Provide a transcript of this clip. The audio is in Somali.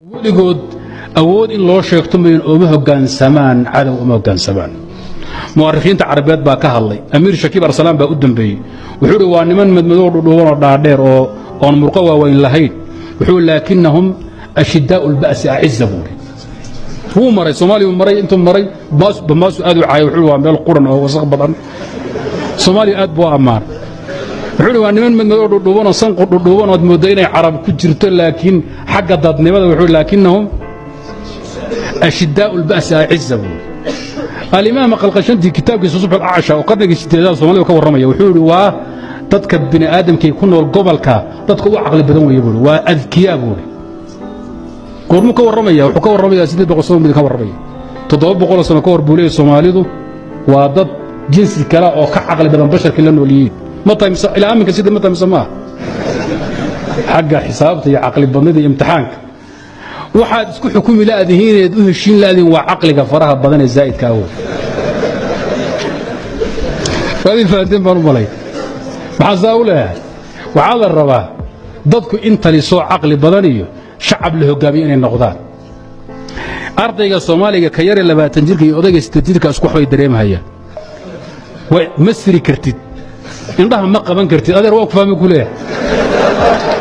weligood awood in loo sheegto mayn uma hoggaansamaan cadow uma hoggaansamaan mu'arikhiinta carabeed baa ka hadlay amiir shakiib arsalaan baa u dambeeyey wuxuu yidhi waa niman madmadow dhudhuuban oo dhaadheer oo oon murqo waaweyn lahayn wuxuu laakinahum ashiddaa'u lba'si acizza buuri wuu maray soomaaliya maray intuu maray bamaasu aad u caayay wuxuu waa meel quran oo wasaq badan soomaaliya aad buu ammaan wuxuu waa niman madmadow dhudhuuban oo sanqu dhudhuuban oo mooday inay carab ku jirto laakiin xagga dadnimada wuxuu laakinahum ashiddaa'u lba'si acizza buuri الإمام قلقشنتي كتاب صبح الأعشى وقرنك استدلال صومالي وكور رمي وحوري وتدك بني آدم كي يكون القبل كا تدك عقل بدون يقول وأذكياء بوري قرن كور رمي وحكور رمي سيدي بقصون بدي كور رمي تضرب بقول سنة كور بولي الصومالي ذو وضد جنس الكلام أو كعقل بدون بشر كلنا وليين متى إلى أمك سيدي متى مسماه حق حسابتي عقل بدون امتحانك waxaad isku xukumi laadihiineed u heshiin laadin waa caqliga faraha badan ee zaa'idka ah fadi faanteen baan u malay maxaa saa u leeyahay waxaa la rabaa dadku intani soo caqli badan iyo shacab la hogaamiyo inay noqdaan ardayga soomaaliga ka yar 20 jirka iyo odayga 8 jirka isku waxbay dareemahayaan way masri kartid indhaha ma qaban kartid adeer waa ku fahmi ku leeyahay